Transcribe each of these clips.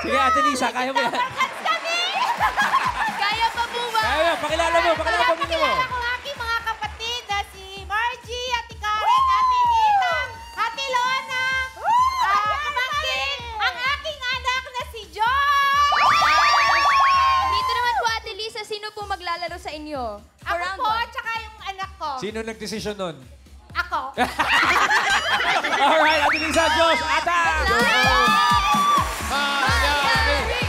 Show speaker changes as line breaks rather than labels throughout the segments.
Sige, Ate Lisa, kaya mo yan.
Kaya pa po ba?
Kaya, pakilala mo mo.
Pakilala ko aking mga kapatid na si Margie, Ate Karen, Ate Nita, Ate Lona, pamangkin, ang aking anak na si John!
Dito naman po, Ate Lisa, sino po maglalaro sa inyo?
Ako po, at saka yung anak ko.
Sino nag-desisyon nun?
Ako.
Alright, Ate Lisa, Diyos, attack!
Malyari!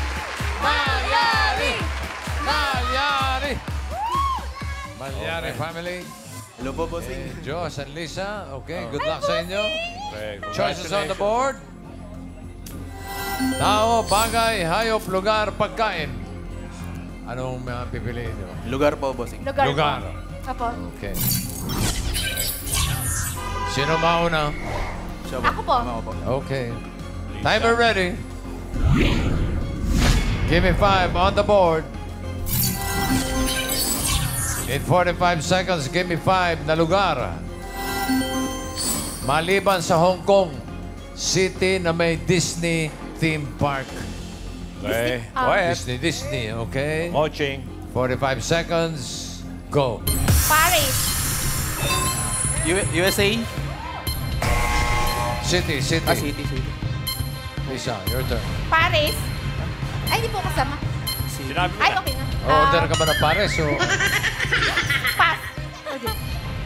Malyari! Malyari! Malyari family.
Hello po, bossing.
Diyos and Lisa, okay, good luck sa inyo. Choices on the board. Tao, bagay, hayop, lugar, pagkain. Anong pipiliin nyo?
Lugar po, bossing.
Lugar.
Apo.
Okay. Sino mauna?
Siya
Ako po.
Tama ko po.
Okay. Timer ready. Give me 5 on the board. In 45 seconds, give me 5 na lugar. Maliban sa Hong Kong City na may Disney theme park.
Okay. Quiet.
Disney, okay?
Watching.
45 seconds, go.
Paris.
USA?
City.
City.
Lisa, your turn.
Paris. Ay, hindi po kasama.
Sinabi mo
Ay,
na.
okay na.
Order ka ba na pare? So,
Pass.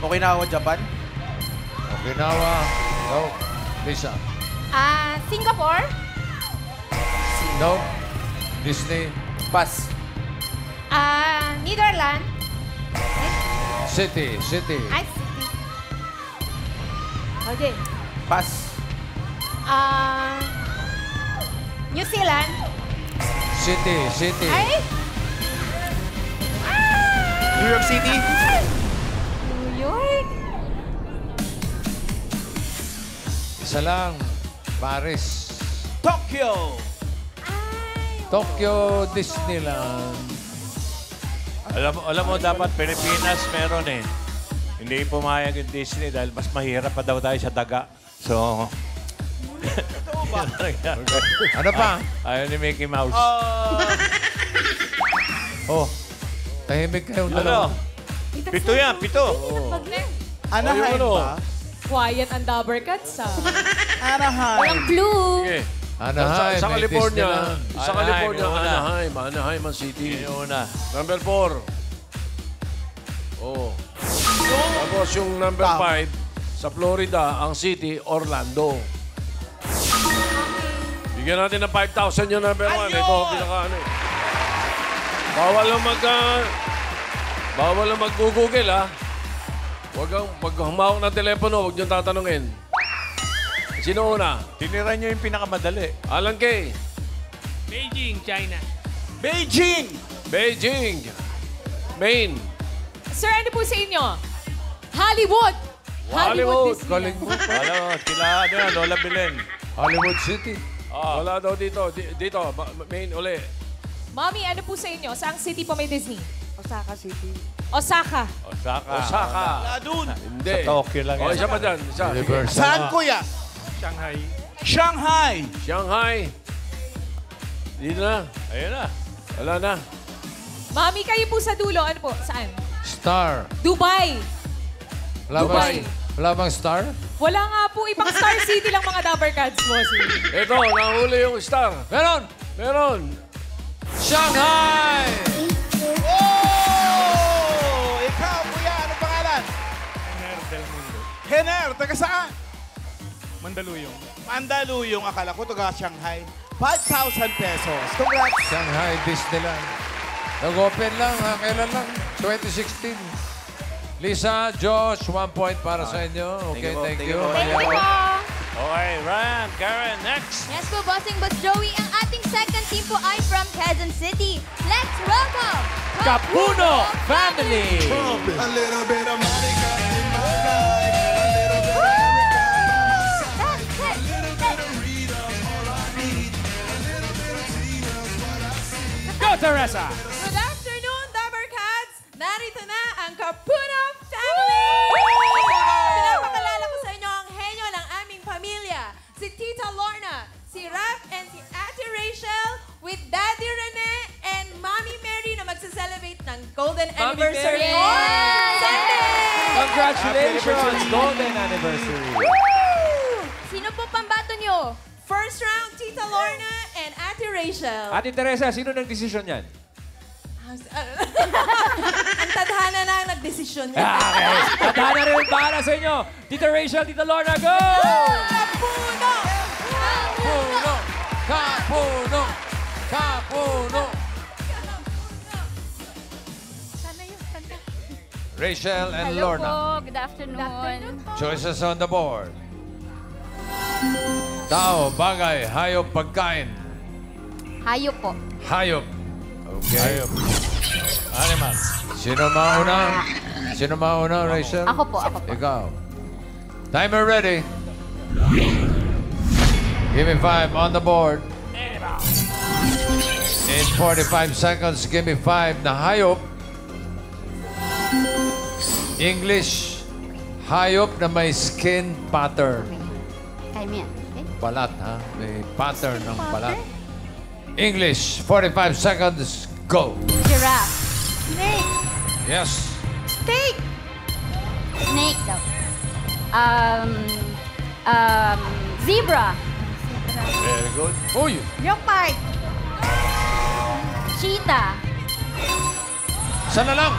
Okay na ako, Japan?
Okinawa. No. Lisa.
Singapore.
No. Disney.
Pass.
Netherlands.
City.
Ay, city. Okay.
Pass.
New Zealand.
City.
Ay!
New York City?
New York.
Isa lang. Paris.
Tokyo!
Tokyo Disneyland.
Alam mo, dapat Pilipinas meron eh. Hindi pumayag yung Disney dahil mas mahirap pa daw tayo sa daga. So,
Ano pa?
ayaw ni Mickey Mouse.
Oh. Tahimik kayong
Ano?
dalawa.
Pito yan, pito.
Anaheim
Ayun,
ba?
Quiet ang Dabber Cats, ah.
Anaheim.
Walang clue.
Sige.
Anaheim.
Sa
may
California,
Disneyland.
sa California,
Anaheim,
Anaheim ang city.
Yun yung una.
Number 4. Oh. Tapos yung number
Tama.
5, sa Florida, ang city, Orlando. Bigyan natin ng 5,000 yung number 1. Ito, pinaka ano eh. Bawal lang mag-google, ha? Pag humawak ng telepono, huwag niyong tatanungin. Sino una?
Tinira niyo yung pinakamadali.
Alan Kay.
Beijing, China.
Beijing!
Beijing. Maine.
Sir, ano po sa inyo? Hollywood.
Hollywood.
Disneyland.
Galing mo.
Alam mo, sila, ano yan, Lola Belen.
Hollywood City.
Wala daw dito. Dito, Maine uli.
Mommy, ano po sa inyo? Saang city po may Disney?
Osaka City.
Osaka.
Osaka.
Osaka.
Doon.
Hindi.
Sa Tokyo lang
Oh,
yan.
isa pa dyan. Isa.
Universal.
Saan, kuya?
Shanghai.
Shanghai.
Shanghai. Dito na.
Ayun na.
Wala na.
Mommy, kayo po sa dulo. Ano po? Saan?
Star.
Dubai.
Wala
Dubai.
Wala bang star?
Wala nga po. Ibang Star City lang mga Dabber Cats mo.
Ito, nahuli yung star.
Meron!
Meron.
Shanghai!
Oh! Ikaw, kuya, ano pangalan?
Ener del Mundo.
Hener, taga saan?
Mandaluyong.
Mandaluyong, akala ko taga Shanghai. 5,000 pesos. Congrats!
Shanghai Disneyland. Nag-open lang, ha? Kailan lang? 2016. Lisa, Josh, 1 point para sa inyo. Okay, thank you.
Thank you po.
Okay, Ryan, Karen, next.
Yes po, Bossing Boss Joey. Ang ating second team po ay from Quezon City. Let's welcome
Capuno Family!
A little bit of Monica in my life. A little bit of Erica in my side. A little bit of Rita, all I need. A little bit of Tina's what I see.
Go, Teresa!
Good afternoon, Dabber Cats! Narito na ang Capuno Family! Pinapakalala ko sa inyo ang henyo ng aming pamilya. Si Tita Lorna, si Raph, and si Ate Rachel, golden
Mami
anniversary
Mary.
on Sunday!
Congratulations! Golden anniversary.
Sino po pambato nyo?
First round, Tita Lorna and Ate Rachel.
Ate Teresa, sino nag-desisyon yan?
Ang tadhana na ang nagdesisyon niya.
Okay. Tadhana rin ang bahala sa inyo. Tita Rachel, Tita Lorna, go!
Kapuno!
Kapuno! Kapuno! Kapuno! Rachel and
Hello
Lorna.
po. Good afternoon.
Choices on the board. Tao, bagay, hayop, pagkain.
Hayop po.
Hayop. Okay.
Hayop. Animal.
Sino mauna? Sino mauna, Rachel?
Ako po, ako po.
Ikaw. Timer ready. Give me 5 on the board. In 45 seconds, give me 5 na hayop. English, hayop na may skin pattern.
Kaya mo yan. Okay?
Balat, ha? May pattern ng balat. English, 45 seconds, go.
Giraffe.
Snake.
Yes.
Steak.
Snake daw. Zebra.
Very good.
Uy!
Leopard.
Cheetah.
Sana lang.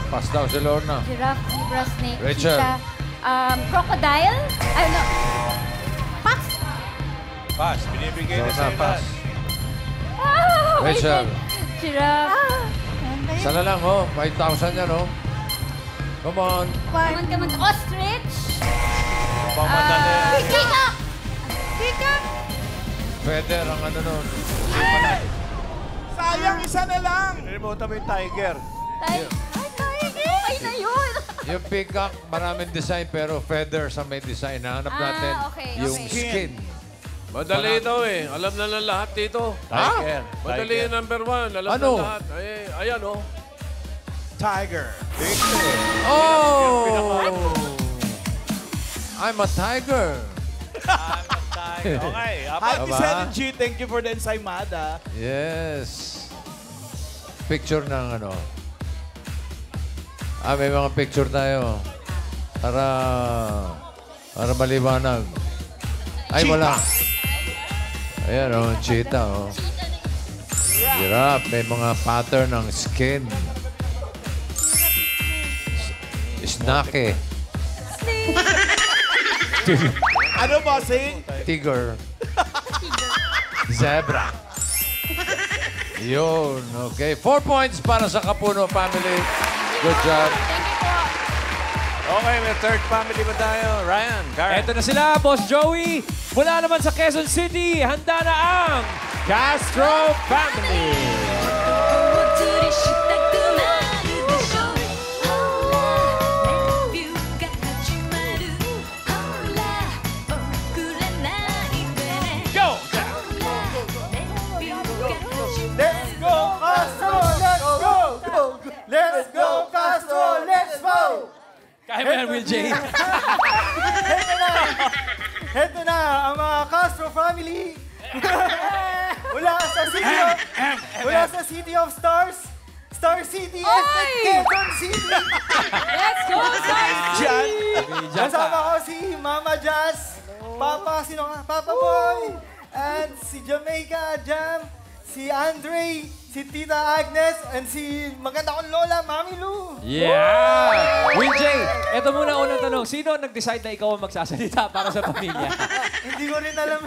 Pass daw si Lorna.
Giraffe, zebra, snake,
Rachel.
cheetah. Crocodile? Ano? Pass.
Pass. Binibigay na
Lorna,
sa
pass.
Oh,
Rachel.
Giraffe.
Sana lang, oh. 5,000 yan, oh. Come on.
Come on. Ostrich.
Pamadali.
Peacock.
Peacock.
Feather ang ano nun.
Sayang, isa na lang.
Pinilimutan mo yung tiger.
Ay, okay na yun.
Yung peacock, maraming design, pero feather sa may design. Hanap natin
okay,
yung
okay.
skin.
Madali ito eh. Alam na ng lahat dito.
Tiger.
Madali yung number 1. Alam
Ano?
na lahat. Ay, ayan oh.
Tiger.
Oh! I'm a tiger.
Tiger. Okay.
Hi,
Apat.
Aba?
Senan G. Thank you for the ensaymada.
Yes. Picture ng ano. May mga picture tayo. Para maliwanag. Ay, wala. Ayan, oh, cheetah, oh. Giraffe, may mga pattern ng skin. Snake.
Ano, bossing?
Tiger. Zebra. Yun, okay. 4 points para sa Kapuno family. Good job.
Okay, may third family ba tayo? Ryan, Karen.
Eto na sila, Boss Joey. Mula naman sa Quezon City, handa na ang Castro Family. Go!
Let's go, Castro! Let's go! Let's go, Castro! Let's go!
Kaya mo yan, Will J.
Heto na ang mga Castro family. Mula sa City of Stars, Star City, Quezon City.
Let's go, guys!
Kasama ko si Mama Jazz, Papa Boy, and si Jamaica Jam, si Andre, si Tita Agnes, and si maganda kong Lola, Mami Lou.
Yeah! Will J, eto muna unang tanong. Sino ang nag-decide na ikaw ang magsasalita para sa pamilya?
Hindi ko rin alam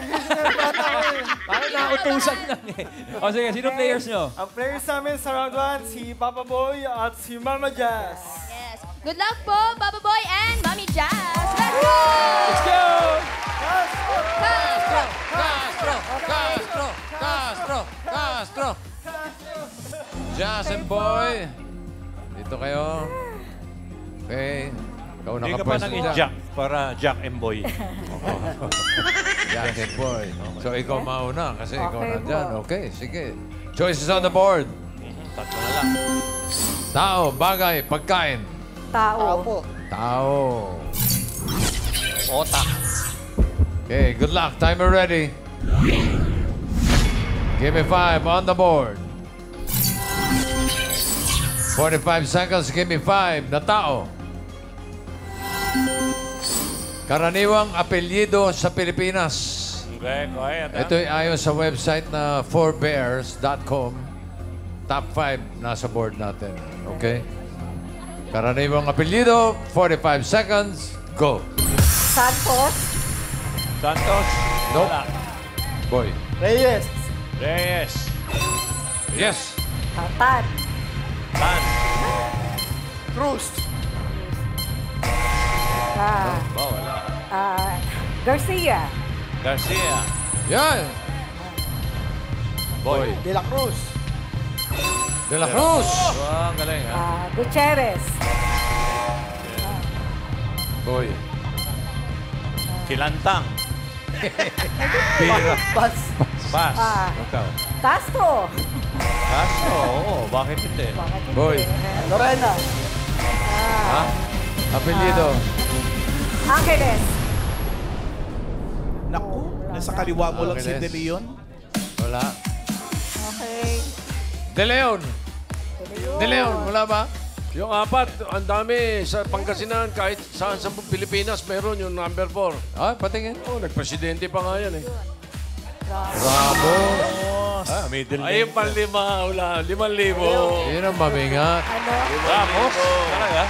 bata ko eh.
Parang nautusan lang eh. O sige, sino players nyo?
Ang players namin sa round 1, si Papa Boy at si Mama Jazz.
Yes. Good luck po, Papa Boy and Mommy Jazz. Let's go!
Let's go!
Castro!
Castro! Jazz and Boy. Dito kayo. Okay. Ikaw
Hindi ka pa
nakapwesto
nang
dyan.
Jack para Jack and Boy.
Jazz and Boy. So ikaw mauna kasi ikaw nandyan. Okay, sige. Choices on the board.
Tatlo na lang.
Tao, bagay, pagkain.
Tao.
Tao.
Otak.
Okay, good luck. Timer ready. Give me 5 on the board. 45 seconds, give me 5 na tao. Karaniwang apelyido sa Pilipinas.
Okay, go ahead.
Ito ay ayon sa website na 4bears.com. Top 5 nasa board natin. Okay? Karaniwang apelyido, 45 seconds, go.
Santos.
Santos.
Nope.
Wala.
Boy.
Reyes.
Reyes.
Yes.
Tan.
Tan.
Cruz.
Oh, wala.
Garcia.
Garcia.
Yan.
Boy.
De la Cruz.
De la Cruz.
Wow, ang galing, ha?
Gutierrez.
Boy.
Kilantang.
Pira.
Bas.
Bas.
Ah.
Ikaw.
Castro.
Castro. Oo, bakit hindi?
Boy.
Lorena.
Ha? Apelyido.
Angeles.
Naku, nasa kaliwa mo lang si
Angeles.
De Leon.
Wala.
Okay.
De Leon. De Leon, wala ba?
Yung apat, ang dami sa Pangasinan, kahit saan sa Pilipinas, meron yung number 4.
Ah, patingin.
Oh, nagpresidente pa nga yan eh.
Ramos.
Middle
Ay,
name.
yung panlima, wala, 5,000.
Yun ang mamingat.
Ramos. Talaga?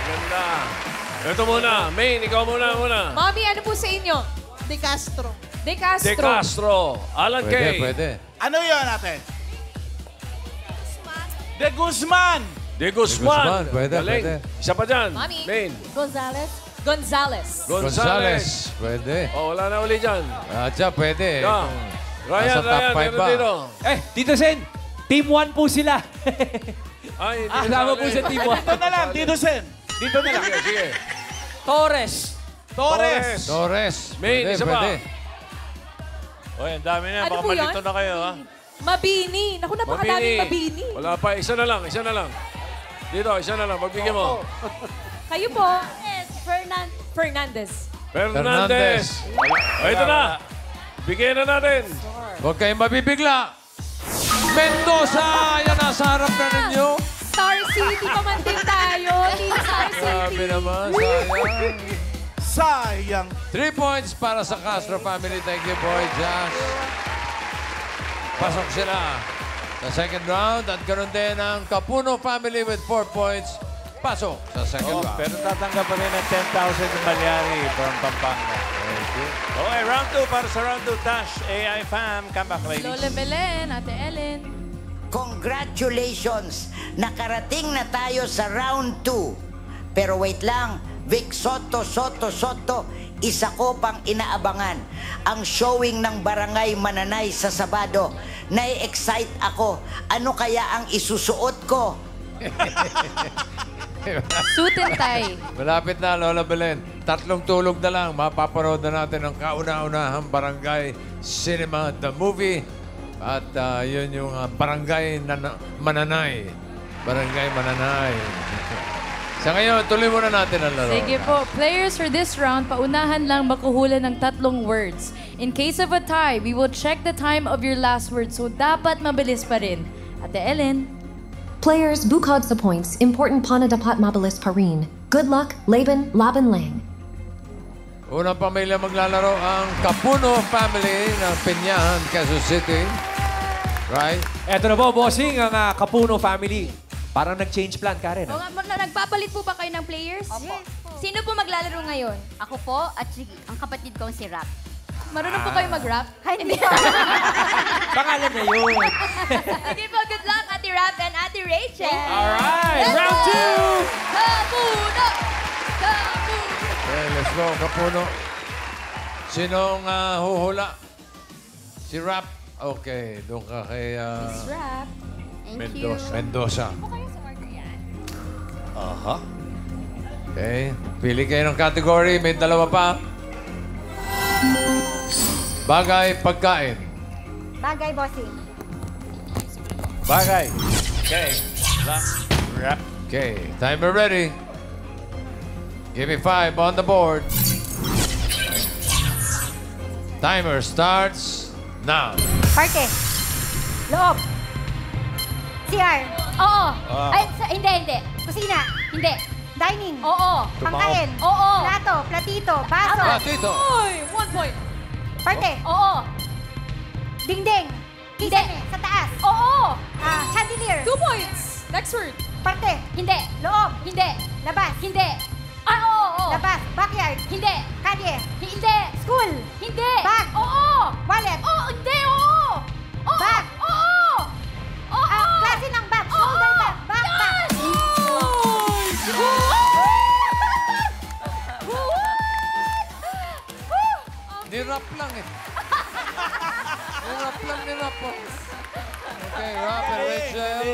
Ganda. Ito muna, Maine, ikaw muna.
Mami, ano po sa inyo?
De Castro.
De Castro.
De Castro, Alan
Pwede,
Kay.
pwede.
Ano yun natin? De Guzman.
De
Guzman,
Guzman.
pwede,
Galing.
pwede.
Isa pa dyan.
Mami.
Maine.
Gonzales. Gonzales.
Gonzales.
Pwede.
Oh, wala na uli dyan.
Atsa, pwede.
Yeah. Ryan,
Nasa top
Ryan,
5
meron
ba?
dito.
Tito Sen, Team 1 po sila.
Ay, hindi
Kasama
kasali.
po sa Team 1.
Dito na lang, Tito Sen. Dito na lang.
Sige, sige.
Torres.
Torres.
Torres.
Maine,
Pwede,
isa pa.
pwede.
Oy, ang dami na.
Ano
Baka
po yun?
malito na kayo, ha?
Mabini. Naku, napakadaming mabini.
Wala pa, isa na lang. Dito, isa na lang. Pagbigyan mo.
Kayo po. Fernandez.
Fernandez. O, ito na. Bigyan na natin.
Huwag kayong mabibigla. Mendoza! Yan nasa harap na ninyo.
Star City pa man din tayo. Team Star
Grabe
City.
naman. Sayang.
Sayang.
3 points para sa Castro family. Thank you, boy, Josh. Pasok sila sa second round. At ganoon din ang Capuno family with 4 points. Pasok sa second
Oh,
round.
pero tatanggap pa rin ng 10,000 yung Malyari from Pampanga. Okay, round 2 para sa round 2. Tash, AI Fam. Come back, ladies.
Lola Belen, Ate Ellen.
Congratulations! Nakarating na tayo sa round 2. Pero wait lang, Vic Soto, isa ko pang inaabangan. Ang showing ng Barangay Mananay sa Sabado. Nai-excite ako. Ano kaya ang isusuot ko?
Suit and tie.
Malapit na, Lola Belen. 3 tulog na lang. Mapapanood na natin ang kauna-unahang Barangay Cinema, the movie. At yun yung Barangay Mananay. Barangay Mananay. Sa ngayon, tuloy muna natin ang laro.
Sige po. Players for this round, paunahan lang makuhula ng 3 words. In case of a tie, we will check the time of your last word. So, dapat mabilis pa rin. Ate Ellen.
Players, bukod sa points, important pa na dapat mabilis pa rin. Good luck, Laban Lang.
Unang pamilya maglalaro ang Capuno family ng Peñahan, Quezon City. Right?
Eto na po, bossing, ang Capuno family. Parang nag-change plan, Karen.
O, nagpapalit po ba kayo ng players?
Opo.
Sino po maglalaro ngayon?
Ako po at ang kapatid kong si Rap.
Marunong po kayo mag-rap?
Hindi.
Pangalan na yun.
Sige po, good luck, Ate Rap and Ate Rachel.
Alright, round 2!
Capuno!
Okay, let's go, Capuno. Sinong huhula? Si Rap. Okay, doon ka kay
Rap.
Mendoza.
Aha.
Okay, pili kayo ng category. May 2 pa. Bagay, pagkain.
Bagay, bossing.
Bagay. Okay. Rap.
Okay, timer ready. Give me 5 on the board. Timer starts now.
Parke. Loob. CR. Oo. Ay, hindi. Kusina. Hindi. Dining. Oo. Pangkain. Oo. Plato, platito, baso.
Platito.
Uy, 1 point. Parke. Oo. Dingding. Kisame. Sa taas. Oo. Chandelier. 2 points. Next word. Parte. Hindi. Loob. Hindi. Labas. Hindi. Oo. Labas. Backyard. Hindi. Kalye. Hindi. School. Hindi. Bag. Oo. Wallet. Oo. Hindi. Oo. Bag. Oo. Oo. Klase ng bag. Shoulder bag. Backpack.
Nirap lang eh. Nirap po. Okay, Rob and Rachel.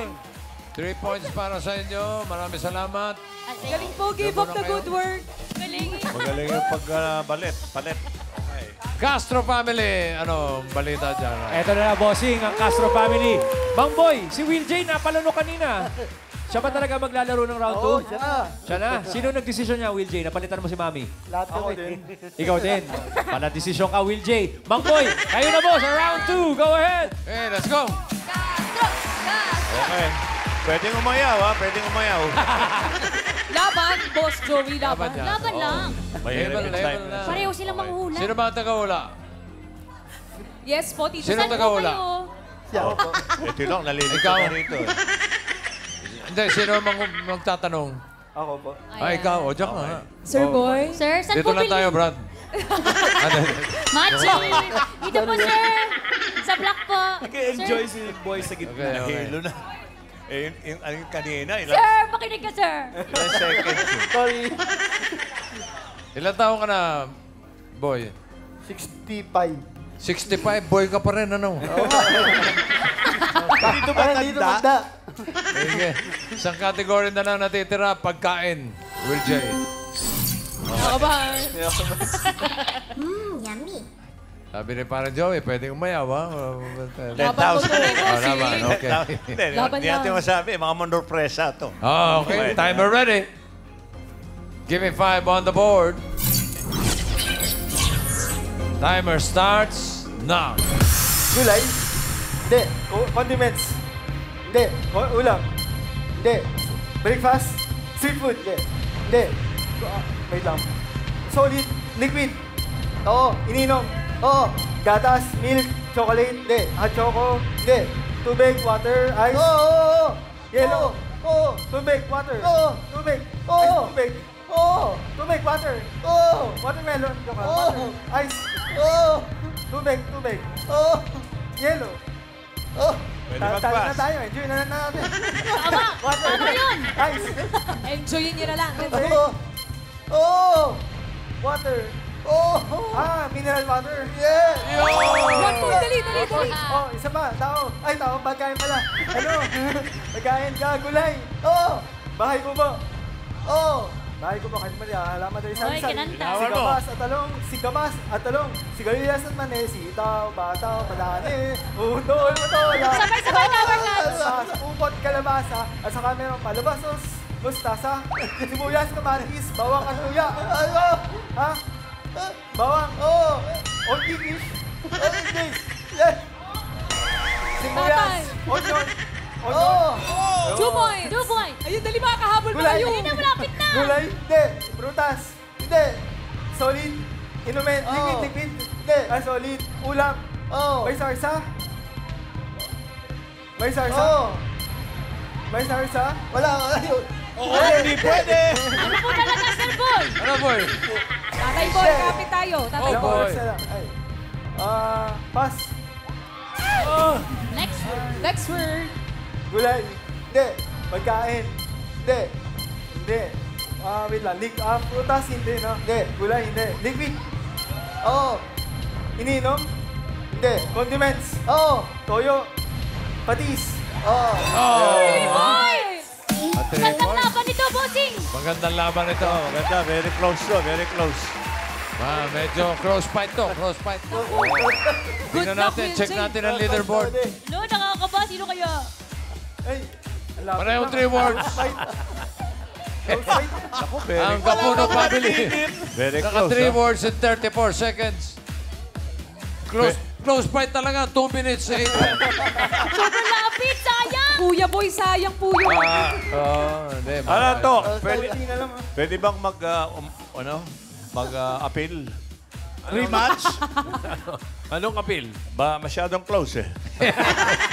3 points para sa inyo. Maraming salamat.
Galing po, give up the good work. Galing.
Magaling yung pagbalit. Palit. Okay.
Castro family, ano balita dyan?
Eto na, bossing, ang Castro family. Mang Boy, si Will J napalano kanina. Siya ba talaga maglalaro ng round 2?
Oo, siya na.
Siya na. Sino nagdesisyon niya, Will J? Napalitan mo si Mami?
Lahat kami din.
Ikaw din. Pala desisyon ka, Will J. Mang Boy, kayo na boss, round 2. Go ahead.
Hey, let's go.
Okay. Pwedeng umayaw, ha? Pwedeng umayaw.
Laban, Boss Joey, laban.
yan.
Laban
Oo.
lang.
Mahirap yung time.
na.
Pareho silang manghula.
Sino ba ang tagahula?
Yes po, Tito.
Sino
Saan po
tagahula?
kayo?
Siya po.
Ito lang, nalilito
Ikaw.
na rito.
Hindi, sino ang magtatanong?
Ako po.
Ikaw. O, diyan ka. ha?
Sir Boy?
Sir, saan
Dito
po
lang tayo, Brad.
Machi! Dito po, sir. Sa block po.
Nag-enjoy si Boy sa gitna.
Okay, okay.
Nahilo na. Eh, yung kanina,
Sir, makinig ka, sir.
ilang seconds yun.
Sorry.
Ilan taon ka na, boy?
65.
65, boy ka pa rin, ano?
Dito ba dito magda?
Sige. Isang category na lang natitira, pagkain. Will J.
Nakabahan.
Yummy.
Sabi ni parang Joey, pwedeng umayaw, ha?
10,000.
Laban, okay.
Laban
Hindi natin
lang.
masabi, mga mandorpresa to.
Oh, okay. Timer ready. Give me 5 on the board. Timer starts now.
Gulay? Hindi. Condiments? Hindi. Ulam? Hindi. Breakfast? Street food? Hindi. Wait lang. Solid? Liquid? Oo. Ininom? Oo. Gatas? Milk? Chocolate? Hindi. Hot choco? Hindi. Tubig? Water? Ice? Oo. Yellow? Oo. Tubig? Water? Oo. Tubig? Oo. Ice? Tubig? Oo. Tubig? Water? Oo. Watermelon? Water? Ice? Oo. Tubig? Tubig? Oo. Yellow? Oo.
Pwede
Talo
mag-pass.
na tayo. Enjoy na lang natin.
Tama.
Water?
Tama yun.
Ice?
Enjoyin niyo na lang.
Oo. Oo. Water. Oo. Mineral water. Yeah.
One more, dali.
Oh, isa pa. Tao. Ay, tao. Pagkain pala. Ano? Pagkain ka. Gulay. Oo. Bahay ko ba? Oo. Bahay ko ba? Kahit mali. Alaman tayo sa
Hoy, kinanta.
Sigamas at talong. Sigamas at talong. Sigarilyas at mani. Sitaw, bataw, padane. Udol, matola.
Sabay-sabay na, Barkas.
Upot, kalabasa. At saka meron palabasos. Mustasa. Sibuyas, kamatis. Bawang at luya. Ano? Ha? Bawang. Oo. Old English. Old English. Yes. Sibuyas. Onion. Onion.
2 points.
2 points.
Ayun, dali makakahabol pa
Gulay.
kayo.
Dali na, malapit na.
Gulay. Hindi. Prutas. Hindi. Solid. Inumin. Liquid. Liquid. Hindi. Solid. Ulam. May sarsa. May sarsa. May sarsa. Wala. Ayun.
Oo, hindi pwede.
Ano po talaga, Sir Boy?
Ano, boy?
Tatay Boy, kapit tayo. Tatay
Oh,
Boy.
boy.
Ay. Pass.
Next word.
Gulay. Hindi. Pagkain. Hindi. Hindi. Wait lang. Prutas, hindi, no? Hindi. Gulay, hindi. Liquid. Oo. Ininom? Hindi. Condiments? Oo. Toyo. Patis? Oo.
Boy!
At 3
Gandang
points.
laban nito, bossing.
Magandang laban ito.
Maganda, very close to, very close.
Medyo cross fight to. Cross fight. Tingnan
luck,
natin.
Will
Check
J.
natin ang leaderboard.
No, nakakaba. Sino kaya?
Ay. ang lapit
Parehong
lang.
3 words.
Fight. Close fight.
Ako, very
Ang Kapuno family.
Very
Naka
close.
3
ha?
words in 34 seconds. Close. close fight talaga. 2 minutes.
Sobrang lapit, sayang!
Kuya boy, sayang po yun.
Hindi.
Ano to? Pwede bang mag-appeal?
Rematch?
Anong appeal? Ba, masyadong close eh.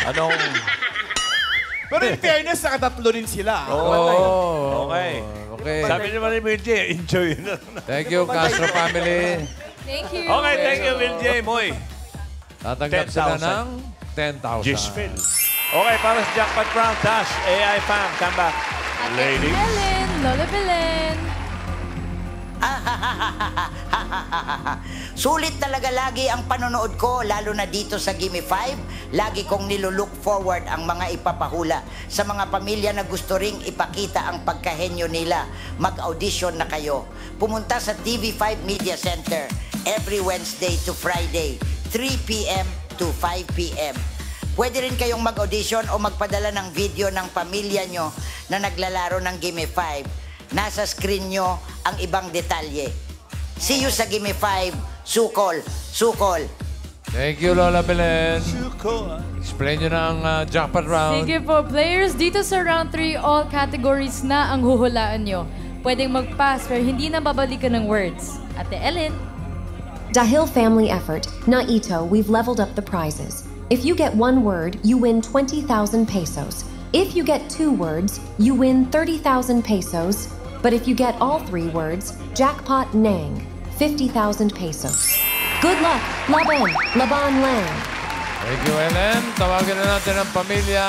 Anong...
Pero in fairness, nakatatlo rin sila.
Okay. Sabi naman ni Will J, enjoy na.
Thank you, Castro family.
Thank you.
Okay, thank you, Will J. Moy.
Tatanggap sila ng 10,000.
Gisfil. Okay, para sa jackpot round, Dash, AI Fam, come back. Ladies.
Belen, Lola Belen.
Sulit talaga lagi ang panonood ko, lalo na dito sa Gimme 5. Lagi kong nilulook forward ang mga ipapahula sa mga pamilya na gusto ring ipakita ang pagkahenyo nila. Mag-audition na kayo. Pumunta sa TV5 Media Center every Wednesday to Friday, 3 p.m. to 5 p.m. Pwede rin kayong mag-audition o magpadala ng video ng pamilya nyo na naglalaro ng Gimme 5. Nasa screen nyo ang ibang detalye. See you sa Gimme 5. Sukol. Sukol.
Thank you, Lola Belen. Explain nyo na ang jackpot round.
Sige po, players, dito sa round 3, all categories na ang huhulaan nyo. Pwedeng mag-pass pero hindi na babalikan ng words. Ate Ellen.
Dahil family effort, na ito, we've leveled up the prizes. If you get one word, you win 20,000 pesos. If you get 2 words, you win 30,000 pesos. But if you get all 3 words, jackpot Nang, 50,000 pesos. Good luck, Laban, Laban Lang.
Thank you, Ellen. Tawagin na natin ang pamilya.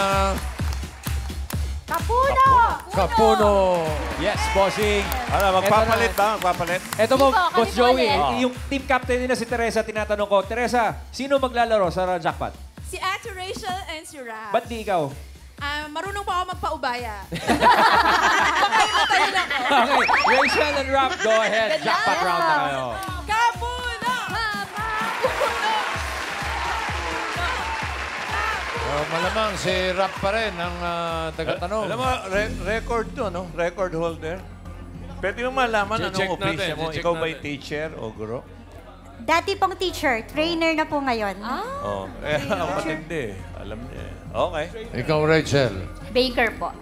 Kapuno!
Kapuno.
Yes, bossing.
Ano, magpapalit ba? Magpapalit?
Ito mo,
Hindi po,
Boss
kami
Joey,
po ulit.
yung team captain nila si Teresa, tinatanong ko, Teresa, sino maglalaro sa jackpot?
Si Ate Rachel and si Rap.
Ba't di ikaw?
Marunong pa ako magpaubaya. Baka imatayin ako.
Okay, Rachel and Rap, go ahead. Jackpot round na kayo.
Kapuno!
Malamang si Rap pa rin ang tagatanong.
Alam mo, record to, no? Record holder. Pwede mo malaman
Check
anong opisya
natin,
mo.
check
Ikaw ba'y
natin.
teacher o guro?
Dati pong teacher, trainer na po ngayon.
Oo. Matindi. Alam niya. Okay.
Ikaw, Rachel.
Baker po.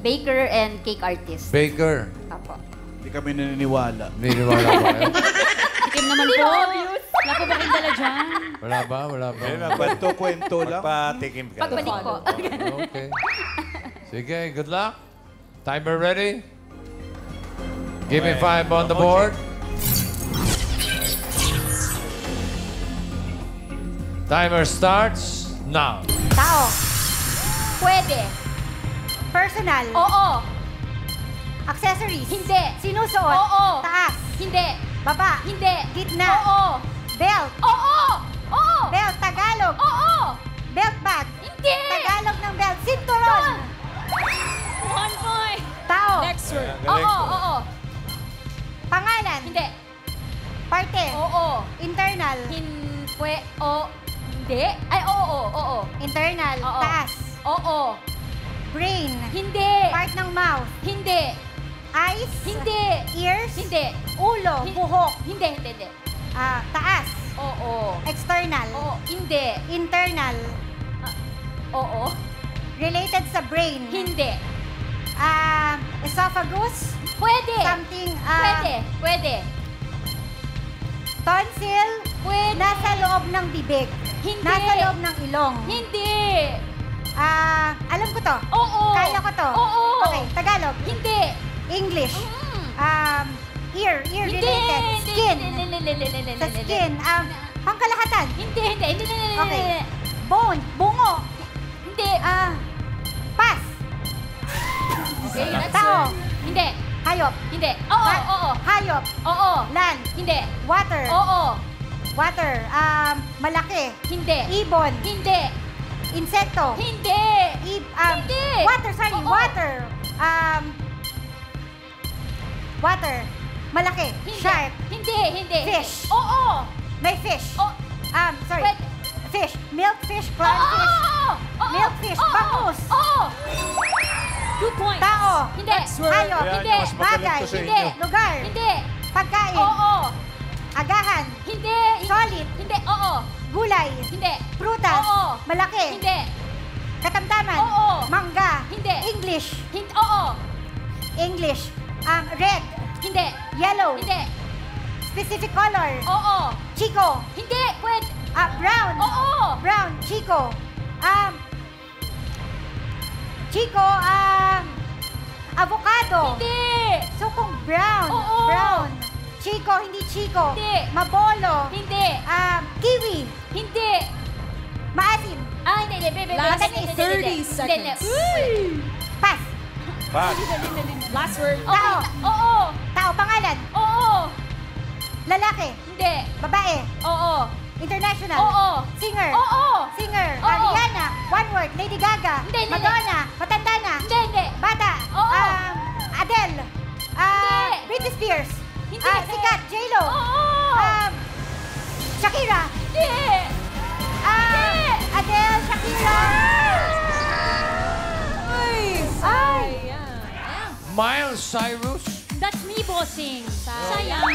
Baker and cake artist.
Baker.
Apo.
Hindi kami naniniwala.
Niniwala ba kayo?
Tikim naman po. Wala po ba kayong dala dyan?
Wala ba? Wala ba?
Kwento-kwento lang.
Magpatikim ka.
Pagbalik po.
Okay. Sige, good luck. Timer ready? Give me 5 on the board. Timer starts now.
Tao. Pwede. Personal. Oo. Accessories. Hindi. Sinusuot. Oo. Taas. Hindi. Baba. Hindi. Gitna. Oo. Belt. Oo. Oo. Belt. Tagalog. Oo. Belt bag. Hindi. Tagalog ng belt. Sinturon. 1 point. Tao.
Next word.
Oo. Oo. Pangalan. Hindi. Parte. Oo. Internal. Hindi. Ay, oo. Internal. Oo. Taas. Oo. Brain. Hindi. Part ng mouth. Hindi. Eyes. Hindi. Ears. Hindi. Ulo. Buhok. Hindi. Taas. Oo. External. Oo. Hindi. Internal. Oo. Related sa brain. Hindi. Esophagus. Pwede. Something. Pwede. Tonsil. Pwede. Nasa loob ng bibig. Hindi. Nasa loob ng ilong. Hindi. Alam ko to. Oo. Kaya ko to. Oo. Okay, Tagalog. Hindi. English. Ear related. Skin. Sa skin. Pangkalahatan. Hindi. Okay. Bone. Bungo. Hindi. Pass. Okay, tao. Hindi. Hayop. Hindi. Oo. Hayop. Oo. Land. Hindi. Water. Oo. Water. Malaki. Hindi. Ibon. Hindi. Insekto. Hindi. Hindi. Water, sorry. Oo. Water. Water. Malaki. Hindi. Shark. Hindi. Fish. Oo. May fish. Sorry. Pwede. Fish. Milkfish. Clownfish. Milkfish. Bangus. Oo. 2 points. Tao. Hindi. Hayop. Hindi. Bagay. Hindi. Lugar. Hindi. Pagkain. Oo. Agahan. Hindi. Solid. Hindi. Oo. Gulay.
Hindi.
Prutas.
Oo.
Malaki.
Hindi.
Katamtaman.
Oo.
Mangga.
Hindi.
English.
Oo.
English. Red.
Hindi.
Yellow.
Hindi.
Specific color.
Oo.
Chico.
Hindi. Pwede.
Brown.
Oo.
Brown. Chico. Chico. Avocado.
Hindi.
So kung brown.
Oo.
Brown. Chico, hindi Chico.
Hindi.
Mabolo.
Hindi.
Kiwi.
Hindi.
Maasim.
Hindi. Bebe.
Last
Matamis.
30
seconds.
Pass.
Pass.
Last word.
Tao.
Oo.
Tao, pangalan.
Oo.
Lalaki.
Hindi.
Babae.
Oo.
International.
Oo.
Singer.
Oo.
Singer.
Oo.
Rihanna. One word. Lady Gaga.
Hindi.
Madonna. Matanda na.
Hindi.
Bata.
Oo.
Adele.
Hindi.
Britney Spears.
Hindi.
Sikat. J-Lo.
Oo.
Shakira.
Hindi.
Adele. Shakira. Ay.
Miles Cyrus.
That's me, bossing. Sayang.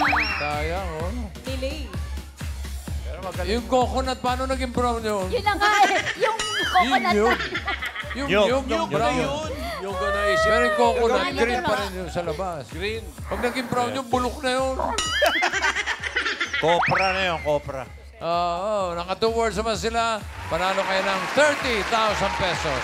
Sayang, oh.
Delay.
Yung coconut, paano naging brown yun?
Yun na nga eh. Yung coconut.
Yung brown.
Yung ko naisip.
Pero yung coconut,
Ano
green
yun,
pa rin yun sa labas.
Green.
Pag naging brown yung bulok na yun.
Copra na yun, copra.
Oo, naka 2 words naman sila. Panalo kayo ng 30,000 pesos.